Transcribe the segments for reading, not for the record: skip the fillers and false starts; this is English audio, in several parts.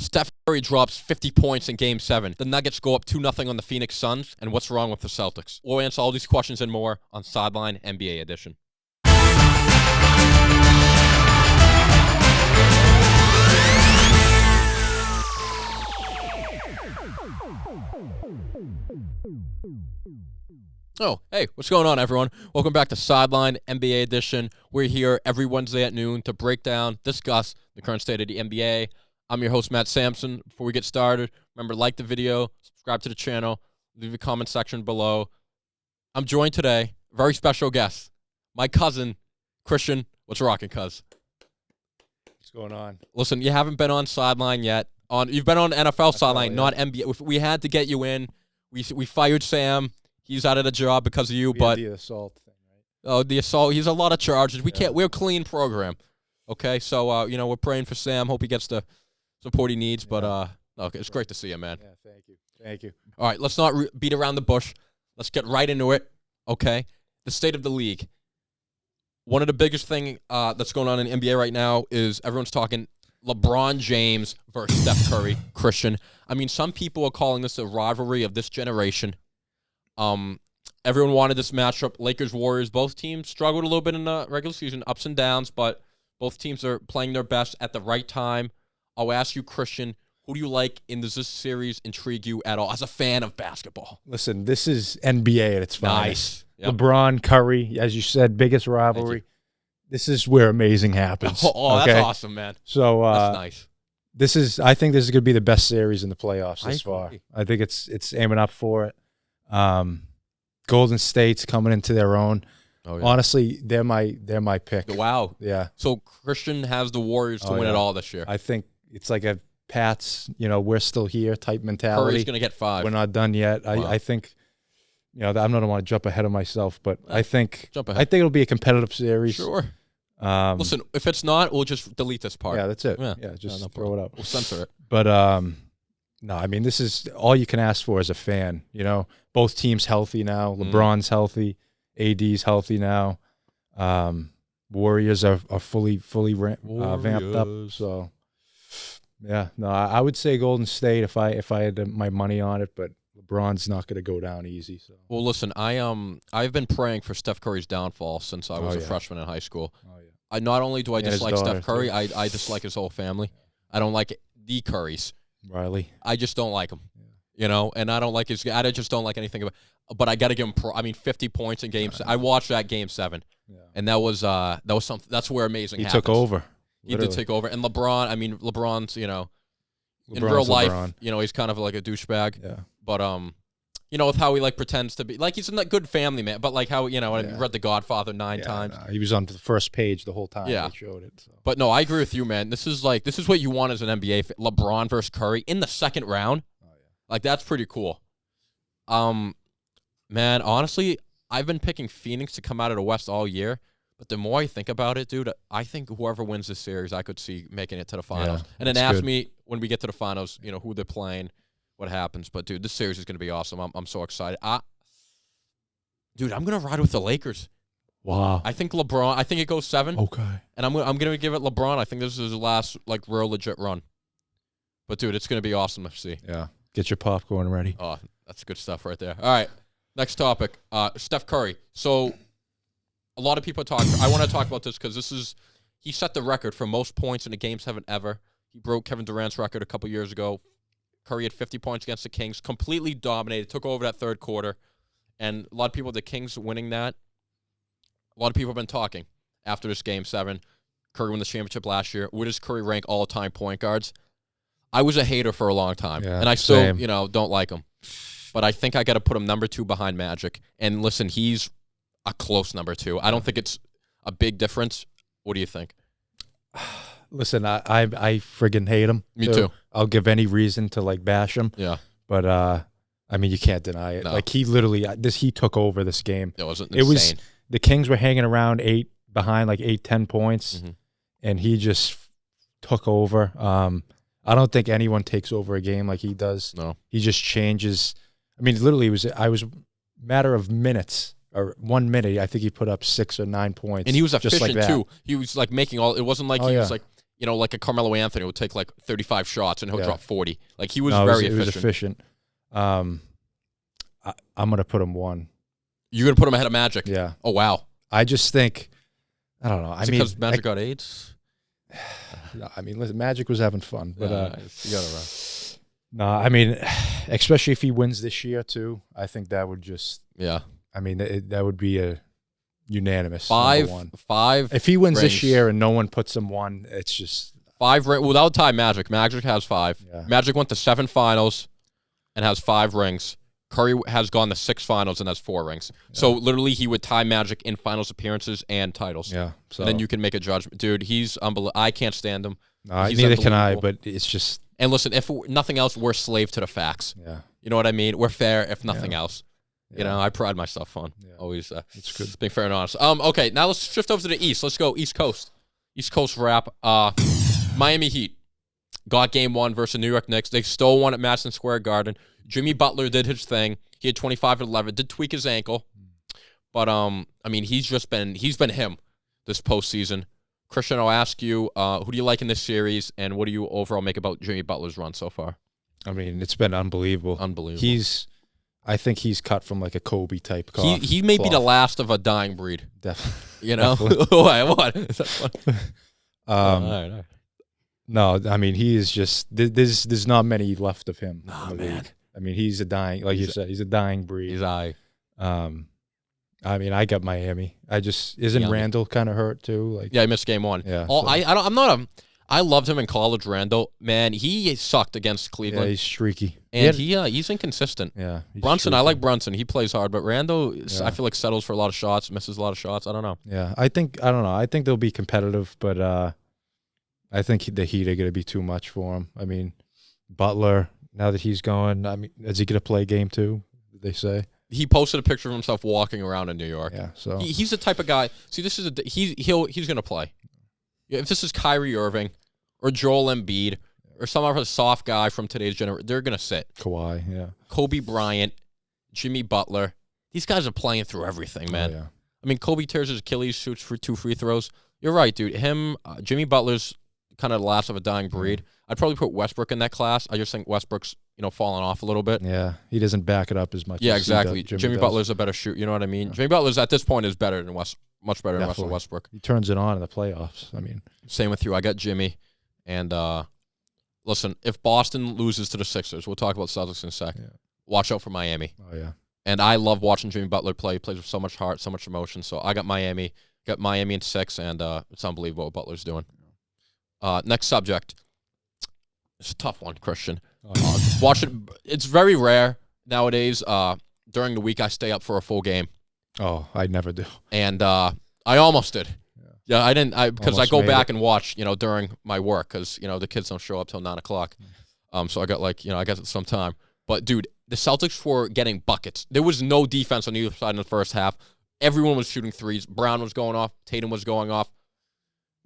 Steph Curry drops 50 points in Game 7. The Nuggets go up 2-0 on the Phoenix Suns. And what's wrong with the Celtics? We'll answer all these questions and more on Sideline NBA Edition. Oh, hey, what's going on, everyone? Welcome back to Sideline NBA Edition. We're here every Wednesday at noon to break down, discuss the current state of the NBA. I'm your host, Matt Sampson. Before we get started, remember, like the video, subscribe to the channel, leave a comment section below. I'm joined today, very special guest, my cousin, Christian. What's rocking, cuz? What's going on? Listen, you haven't been on Sideline yet. You've been on NFL Sideline, not NBA. We had to get you in. We fired Sam. He's out of the job because of you, but the assault thing, right? Oh, the assault. He's a lot of charges. We're a clean program. Okay, so we're praying for Sam. Hope he gets the support he needs. But okay, it's great to see you, man. Yeah, thank you. All right, let's not beat around the bush. Let's get right into it. Okay, the state of the league. One of the biggest thing that's going on in the NBA right now is everyone's talking LeBron James versus Steph Curry. Christian. I mean, some people are calling this a rivalry of this generation. Everyone wanted this matchup. Lakers, Warriors, both teams struggled a little bit in the regular season, ups and downs, but both teams are playing their best at the right time. I'll ask you, Christian, who do you like, and does this series intrigue you at all as a fan of basketball? Listen, this is NBA at its Nice. finest. Yep. LeBron, Curry, as you said, biggest rivalry. This is where amazing happens. Oh, okay? That's awesome, man. So that's nice. I think this is going to be the best series in the playoffs this far. Agree. I think it's aiming up for it. Golden State's coming into their own. Oh, yeah. Honestly, they're my pick. Wow. Yeah. So Christian has the Warriors to win it all this year. I think it's like a Pats, we're still here type mentality. Curry's going to get 5. We're not done yet. Wow. I think, I don't want to jump ahead of myself, but I think it'll be a competitive series. Sure. Listen, if it's not, we'll just delete this part. Yeah, that's it. Yeah, just throw it up. We'll censor it. But no, I mean, this is all you can ask for as a fan. Both teams healthy now. LeBron's healthy. AD's healthy now. Warriors are fully vamped up. So, yeah, no, I would say Golden State if I had my money on it, but LeBron's not going to go down easy. So, well, listen, I've been praying for Steph Curry's downfall since I was a freshman in high school. Oh yeah. Not only do I dislike Steph Curry, I dislike his whole family. I don't like the Currys. Riley. I just don't like him. And I don't like I just don't like anything about. But I got to give him 50 points in games. I watched that Game 7, and that was something. That's where amazing. He happens. took over. He did take over, and LeBron's in real life, he's kind of like a douchebag. Yeah. But with how he pretends to be, he's a good family man. But how I read The Godfather 9 times. No, he was on the first page the whole time. Yeah. They showed it. So. But no, I agree with you, man. This is what you want as an NBA fan. LeBron versus Curry in the second round. That's pretty cool. Man, honestly, I've been picking Phoenix to come out of the West all year. But the more I think about it, dude, I think whoever wins this series, I could see making it to the finals. And then ask me when we get to the finals, who they're playing, what happens. But, dude, this series is going to be awesome. I'm so excited. Dude, I'm going to ride with the Lakers. Wow. I think LeBron, I think it goes 7. Okay. And I'm going to give it LeBron. I think this is his last, real legit run. But, dude, it's going to be awesome to see. Yeah. Get your popcorn ready. Oh, that's good stuff right there. All right, next topic, Steph Curry. So a lot of people I want to talk about this because he set the record for most points in a Game 7 ever. He broke Kevin Durant's record a couple years ago. Curry had 50 points against the Kings, completely dominated, took over that third quarter. And a lot of people, the Kings winning that, a lot of people have been talking after this Game 7. Curry won the championship last year. Where does Curry rank all-time point guards? I was a hater for a long time, and I still, don't like him. But I think I got to put him number 2 behind Magic. And listen, he's a close number 2. I don't think it's a big difference. What do you think? Listen, I friggin' hate him. Me too. I'll give any reason to bash him. Yeah. But I mean, you can't deny it. No. He literally he took over this game. It was insane. The Kings were hanging around 10 points, and he just took over. I don't think anyone takes over a game like he does. No. He just changes. I mean, literally, I was a matter of minutes or 1 minute. I think he put up 6 or 9 points. And he was efficient, just like too. He was, making all – it wasn't like he was, you know, like a Carmelo Anthony will take like 35 shots and he'll drop 40. Like he was very efficient. He was efficient. I'm gonna put him 1. You're gonna put him ahead of Magic? Yeah. Oh wow. I just think, I don't know. Because Magic got AIDS. No, I mean, listen, Magic was having fun, but you got it right. no, I mean, especially if he wins this year too, I think that would just, I mean, that would be a unanimous 5. If he wins rings. this year and no one puts him 1, it's just 5 rings without tie. Magic has 5. Yeah. Magic went to 7 finals and has 5 rings. Curry has gone to 6 finals and has 4 rings. Yeah. So literally, he would tie Magic in finals appearances and titles. Yeah. So and then you can make a judgment, dude. He's unbelievable. I can't stand him. No, neither can I. But it's just. And listen, if nothing else, we're slave to the facts. Yeah. You know what I mean? We're fair, if nothing else. You know, I pride myself on always. It's good. Being fair and honest. Okay, now let's shift over to the East. Let's go East Coast. East Coast wrap. Miami Heat got Game 1 versus New York Knicks. They stole one at Madison Square Garden. Jimmy Butler did his thing. He had 25 and 11. Did tweak his ankle, but I mean, he's been him this postseason. Christian, I'll ask you, who do you like in this series, and what do you overall make about Jimmy Butler's run so far? I mean, it's been unbelievable. I think he's cut from like a Kobe type. He may be the last of a dying breed. Definitely. You know what? Is that fun? All right. No, I mean, he is just there's not many left of him. Nah, man. League. I mean, he's a dying, like you said, he's a dying breed. I mean, I got Miami. Isn't Randall kind of hurt too? Like, yeah, he missed Game 1. Yeah. I loved him in college, Randall. Man, he sucked against Cleveland. Yeah, he's streaky. And he's inconsistent. Yeah. Brunson, I like Brunson. He plays hard, but Randall, I feel like settles for a lot of shots, misses a lot of shots. I don't know. Yeah, I don't know. I think they'll be competitive, but I think the Heat are going to be too much for him. I mean, Butler, now that he's gone, I mean, is he going to play Game 2, did they say? He posted a picture of himself walking around in New York. Yeah, so he's the type of guy. See, this is he's going to play. If this is Kyrie Irving or Joel Embiid or some other soft guy from today's generation, they're going to sit. Kawhi, yeah. Kobe Bryant, Jimmy Butler. These guys are playing through everything, man. Oh, yeah. I mean, Kobe tears his Achilles, shoots for 2 free throws. You're right, dude. Jimmy Butler's kind of the last of a dying breed. I'd probably put Westbrook in that class. I just think Westbrook's, falling off a little bit. Yeah, he doesn't back it up as much. Yeah, as exactly. Jimmy Butler's a better shoot. You know what I mean? Yeah. Jimmy Butler's at this point is better than much better than Russell Westbrook. He turns it on in the playoffs. I mean, same with you. I got Jimmy. And listen, if Boston loses to the Sixers, we'll talk about Celtics in a sec. Yeah. Watch out for Miami. Oh yeah. And I love watching Jimmy Butler play. He plays with so much heart, so much emotion. So I got Miami. Got Miami in 6, and it's unbelievable what Butler's doing. Next subject. It's a tough one, Christian. Watch it. It's very rare nowadays. During the week, I stay up for a full game. Oh, I never do. And I almost did. Yeah, I didn't. Because I go back and watch, during my work because the kids don't show up till 9 o'clock. So I got I got some time. But dude, the Celtics were getting buckets. There was no defense on either side in the first half. Everyone was shooting threes. Brown was going off. Tatum was going off.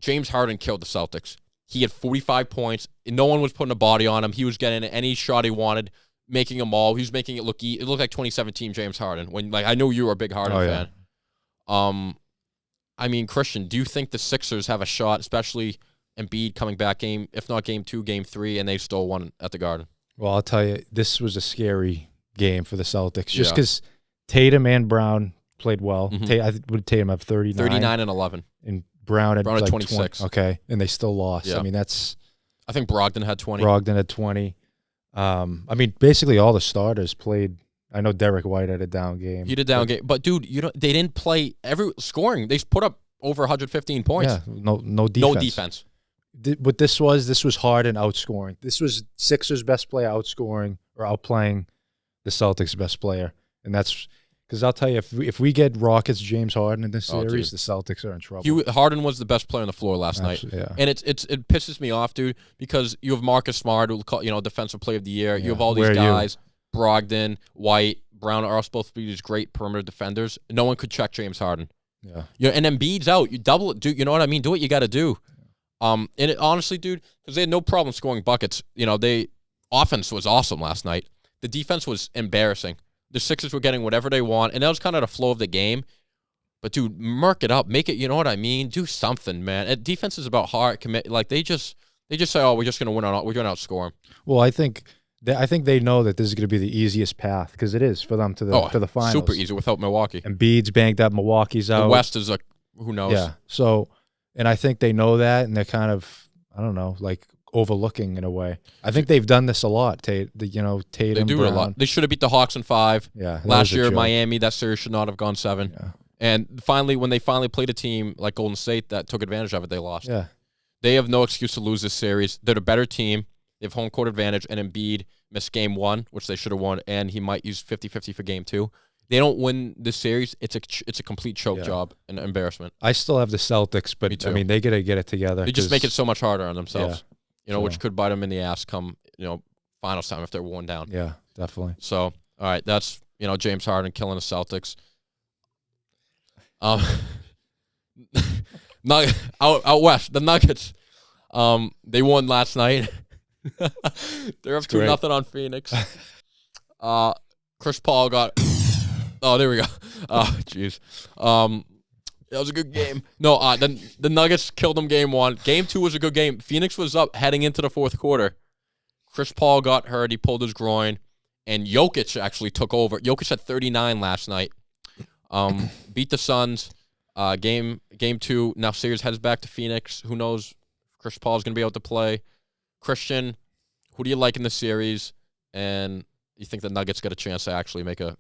James Harden killed the Celtics. He had 45 points. No one was putting a body on him. He was getting any shot he wanted, making them all. He was making it look. It looked like 2017 James Harden. When I know you were a big Harden fan. I mean, Christian, do you think the Sixers have a shot, especially Embiid coming back if not Game 2, Game 3, and they stole one at the Garden? Well, I'll tell you, this was a scary game for the Celtics, just because Tatum and Brown played well. Mm-hmm. Would Tatum have 39? 39 and 11. And Brown had like 26. 20. Okay, and they still lost. Yeah. I mean, that's... I think Brogdon had 20. Brogdon had 20. I mean, basically all the starters played. I know Derek White had a down game. He did a down game. But, dude, they didn't play every scoring. They put up over 115 points. Yeah, no defense. No defense. What this was Harden outscoring. This was Sixers' best player outscoring or outplaying the Celtics' best player. And that's because I'll tell you, if we get Rockets James Harden in this series, the Celtics are in trouble. Harden was the best player on the floor last night. Yeah. And it pisses me off, dude, because you have Marcus Smart, who defensive player of the year. You have all these guys, Brogdon, White, Brown are all supposed to be these great perimeter defenders. No one could check James Harden. Yeah. And Embiid's out. You double it, dude. You know what I mean? Do what you got to do. And honestly, dude, because they had no problem scoring buckets. Offense was awesome last night. The defense was embarrassing. The Sixers were getting whatever they want, and that was kind of the flow of the game. But dude, murk it up, make it. You know what I mean? Do something, man. Defense is about heart. Commit. Like they just say, oh, we're just gonna win on. We're gonna outscore them. Well, I think they know that this is going to be the easiest path because it is for them to the finals. Super easy without Milwaukee. Embiid's banged up. Milwaukee's out. The West is who knows? Yeah. So, and I think they know that, and they're kind of, I don't know, like overlooking in a way. I think they've done this a lot. Tatum, They do Brown. a lot. They should have beat the Hawks in 5. Yeah. Last year, Miami, that series should not have gone 7. Yeah. And finally, when they played a team like Golden State that took advantage of it, they lost. Yeah. They have no excuse to lose this series. They're the better team. They have home court advantage, and Embiid missed game 1, which they should have won, and he might use 50-50 for game 2. They don't win this series. It's a complete choke job and embarrassment. I still have the Celtics, but I mean, they got to get it together. They just make it so much harder on themselves, which could bite them in the ass come, finals time if they're worn down. Yeah, definitely. So, all right, that's, James Harden killing the Celtics. Out west, the Nuggets, they won last night. They're up 2-0 on Phoenix. Chris Paul got. Oh, there we go. Oh, jeez. That was a good game. No, the Nuggets killed them game 1. Game 2 was a good game. Phoenix was up heading into the fourth quarter. Chris Paul got hurt. He pulled his groin, and Jokic actually took over. Jokic had 39 last night. Beat the Suns. Game 2. Now series heads back to Phoenix. Who knows? If Chris Paul is going to be able to play. Christian, who do you like in the series? And you think the Nuggets get a chance to actually make a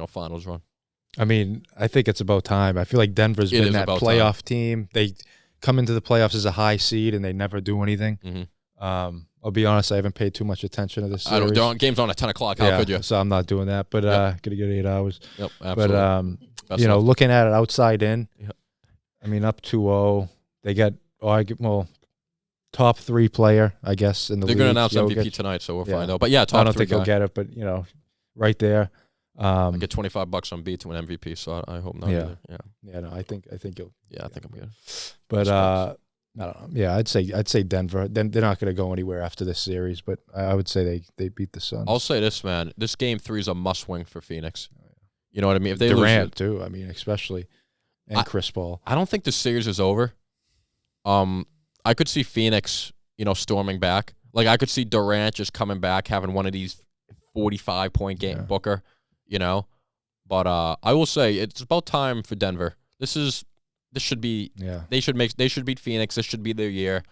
finals run? I mean, I think it's about time. I feel like Denver's been that playoff team. They come into the playoffs as a high seed and they never do anything. Mm-hmm. I'll be honest, I haven't paid too much attention to this series. Game's on at 10 o'clock. How could you? So I'm not doing that. But gonna get 8 hours. Yep, absolutely. But looking at it outside in, I mean, up 2-0, they got top 3 player, I guess, in the league. They're going to announce MVP tonight, so we'll find out. But yeah, top 3 I don't think he'll get it, but right there. I get $25 on B to win MVP, so I hope not. Yeah, either. No, I think you'll. Yeah, I think I'm good. But I don't know. Yeah, I'd say Denver. Then they're not going to go anywhere after this series, but I would say they beat the Suns. I'll say this, man. This game 3 is a must-win for Phoenix. You know what I mean? If they Durant lose too. I mean, especially, and Chris Paul. I don't think the series is over. I could see Phoenix, storming back. Like I could see Durant just coming back, having one of these 45-point game Booker. But I will say it's about time for Denver. This should be. Yeah. They should beat Phoenix. This should be their year.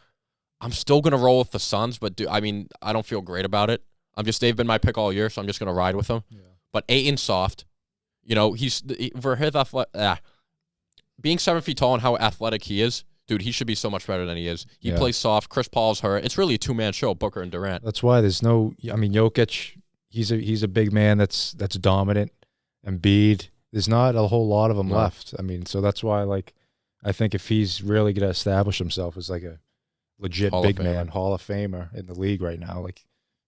I'm still gonna roll with the Suns, but I don't feel great about it. They've been my pick all year, so I'm just gonna ride with them. Yeah. But Ayton's soft. He's for his being 7 feet tall and how athletic he is. Dude, he should be so much better than he is. He plays soft. Chris Paul's hurt. It's really a 2-man show, Booker and Durant. That's why there's no. I mean, Jokic. He's a big man that's dominant. Embiid, there's not a whole lot of them left. I mean, so that's why I think if he's really going to establish himself as like a legit big man, Hall of Famer in the league right now,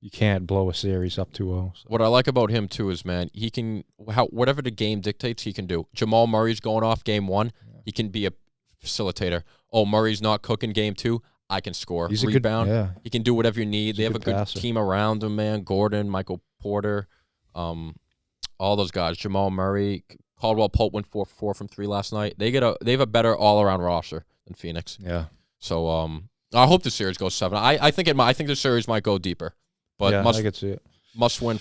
you can't blow a series up 2-0. So. What I like about him too is, man, he can whatever the game dictates, he can do. Jamal Murray's going off game 1, he can be a facilitator. Oh, Murray's not cooking game 2. I can score. He's rebound. A good, He can do whatever you need. They have a good passer. team around him, man. Gordon, Michael Porter, all those guys. Jamal Murray, Caldwell Pope went 4-4 from 3 last night. They have a better all around roster than Phoenix. Yeah. So I hope the series goes 7. I think the series might go deeper, but I could see it. Must win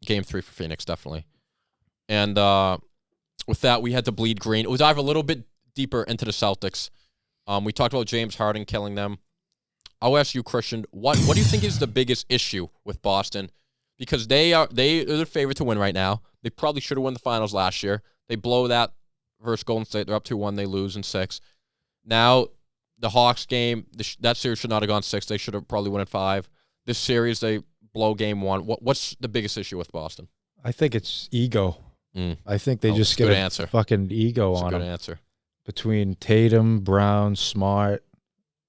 game 3 for Phoenix definitely. And with that, we had to bleed green. We'll dive a little bit deeper into the Celtics. We talked about James Harden killing them. I'll ask you, Christian, what do you think is the biggest issue with Boston? Because they are the favorite to win right now. They probably should have won the finals last year. They blow that versus Golden State. They're up 2-1. They lose in 6. Now, the Hawks game, that series should not have gone 6. They should have probably won in 5. This series, they blow game 1. What's the biggest issue with Boston? I think it's ego. I think they just get a fucking ego on them. That's a good answer. Between Tatum, Brown, Smart,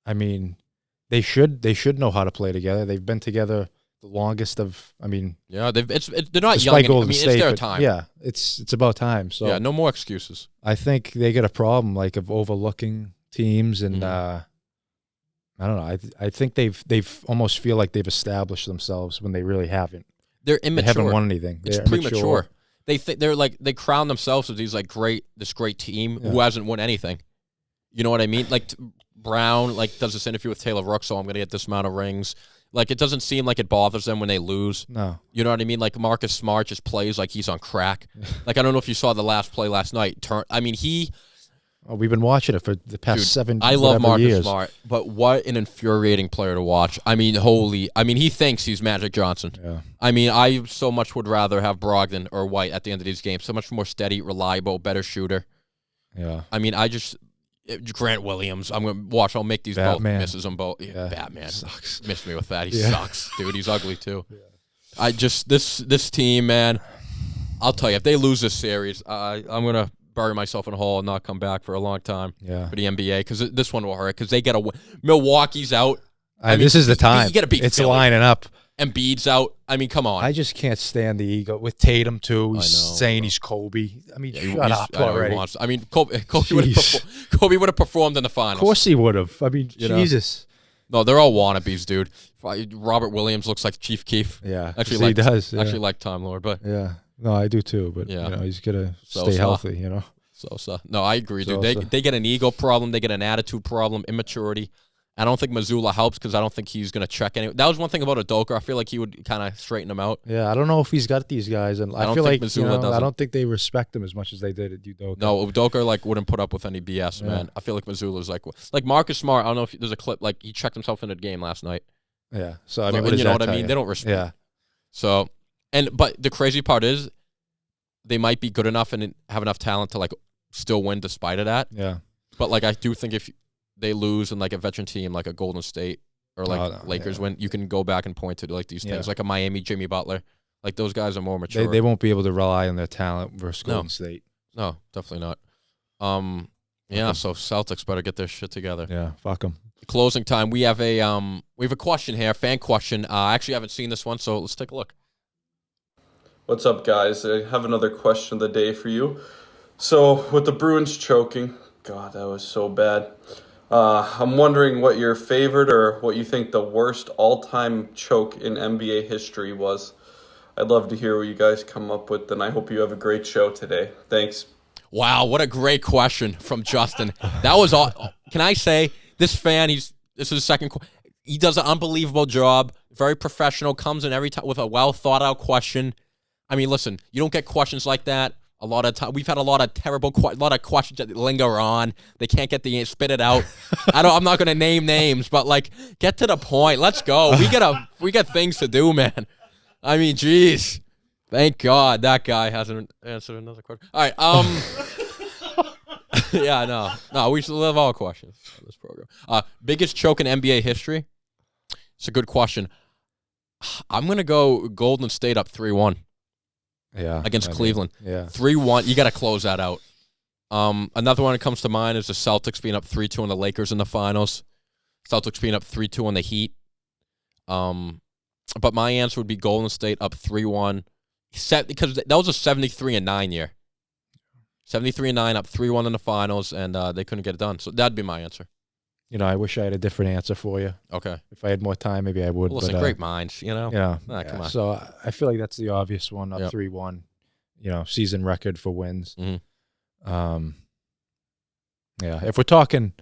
I mean, they should know how to play together. They've been together the longest of. I mean, yeah, they're not young. It's their time. Yeah, it's about time. So yeah, no more excuses. I think they get a problem of overlooking teams, and I don't know. I think they've almost feel like they've established themselves when they really haven't. They're immature. They haven't won anything. It's premature. they crown themselves as this great team who hasn't won anything. You know what I mean? Like Brown does this interview with Taylor Rooks, so I'm gonna get this amount of rings. Like, it doesn't seem like it bothers them when they lose. No. You know what I mean? Like, Marcus Smart just plays like he's on crack. Like, I don't know if you saw the last play last night. We've been watching it for the past 7 I love Marcus years. Smart, but what an infuriating player to watch. I mean, he thinks he's Magic Johnson. Yeah. I mean, I so much would rather have Brogdon or White at the end of these games. So much more steady, reliable, better shooter. Yeah. I mean, Grant Williams, I'm going to watch. I'll make these Batman. both misses them both. Yeah, Batman. Sucks. Missed me with that. He sucks, dude. He's ugly, too. Yeah. This team, man, I'll tell you, if they lose this series, I'm going to bury myself in a hole and not come back for a long time for the NBA, because this one will hurt, because they got to win. Milwaukee's out. This is the time. You got to beat It's Philly. lining up. Embiid's out. I mean, come on. I just can't stand the ego with Tatum too. He's saying he's Kobe. I mean, shut up already. Kobe would have performed in the finals. Of course he would have. I mean, Jesus. No, they're all wannabes, dude. Robert Williams looks like Chief Keef. Yeah, actually, he does. Yeah. Actually, like Time Lord, but no, I do too. But he's gotta stay healthy. You know. So no, I agree, dude. They get an ego problem. They get an attitude problem, immaturity. I don't think Mazzulla helps, because I don't think he's going to check any. That was one thing about Udoka. I feel like he would kind of straighten them out. Yeah, I don't know if he's got these guys, and I feel like I don't think they respect him as much as they did at Udoka. No, Udoka wouldn't put up with any BS, man. I feel like Mazzulla's like Marcus Smart. I don't know if there's a clip, like he checked himself into the game last night. Yeah, so I mean, what you know what I mean? They don't respect. Yeah. So, but the crazy part is, they might be good enough and have enough talent to still win despite of that. Yeah. But I do think if they lose and a veteran team like a Golden State or Lakers win, you can go back and point to these things like a Miami Jimmy Butler. Like, those guys are more mature. They won't be able to rely on their talent versus Golden State. No, definitely not. So Celtics better get their shit together. Yeah, fuck them. Closing time. We have a question here, fan question. I actually haven't seen this one, so let's take a look. What's up, guys? I have another question of the day for you. So, with the Bruins choking, God, that was so bad. I'm wondering what your favorite or what you think the worst all-time choke in NBA history was. I'd love to hear what you guys come up with, and I hope you have a great show today. Thanks. Wow, what a great question from Justin. That was all. Can I say, this fan, this is his second. He does an unbelievable job. Very professional. Comes in every time with a well thought out question. I mean, listen, you don't get questions like that a lot of time. We've had a lot of terrible, questions that linger on. They can't get spit it out. I'm not gonna name names, but get to the point. Let's go. We got things to do, man. I mean, geez. Thank God that guy hasn't answered another question. All right. Yeah, no. We should love all questions on this program. Biggest choke in NBA history? It's a good question. I'm gonna go Golden State up 3-1. Yeah, against Cleveland. Yeah, 3-1. You got to close that out. Another one that comes to mind is the Celtics being up 3-2 on the Lakers in the finals. Celtics being up 3-2 on the Heat. But my answer would be Golden State up 3-1. Because that was a 73-9 year. 73-9 up 3-1 in the finals, and they couldn't get it done. So that'd be my answer. I wish I had a different answer for you. Okay. If I had more time, maybe I would. Well, listen, great minds, Yeah. Come on. So I feel like that's the obvious one, up 3-1. Season record for wins. Mm-hmm. If we're talking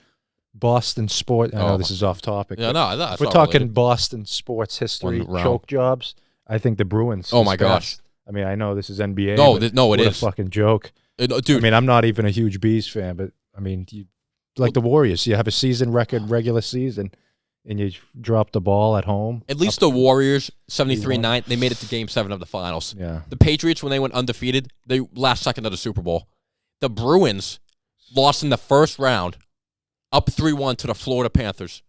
Boston sport, I know this is off topic. Yeah, no, that's if we're talking Boston sports history, choke jobs, I think the Bruins. Oh my gosh. I mean, I know this is NBA. No, it is a fucking joke. Dude. I mean, I'm not even a huge Bees fan, but I mean, the Warriors, you have a season record, regular season, and you drop the ball at home. At least the Warriors, 73-9, they made it to Game 7 of the finals. Yeah. The Patriots, when they went undefeated, they last second of the Super Bowl. The Bruins lost in the first round, up 3-1 to the Florida Panthers.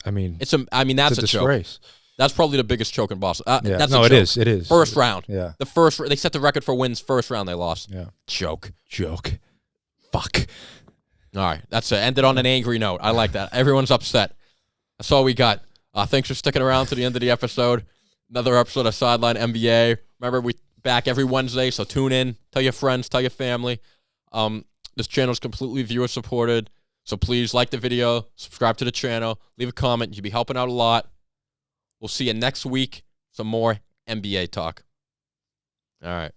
I mean, that's a disgrace. Choke. That's probably the biggest choke in Boston. That's a joke. It is. First round. Yeah. They set the record for wins. First round they lost. Yeah. Joke. Fuck. All right. That's it. Ended on an angry note. I like that. Everyone's upset. That's all we got. Thanks for sticking around to the end of the episode. Another episode of Sideline NBA. Remember, we back every Wednesday, so tune in. Tell your friends. Tell your family. This channel is completely viewer supported, so please like the video, subscribe to the channel, leave a comment. You'll be helping out a lot. We'll see you next week. Some more NBA talk. All right.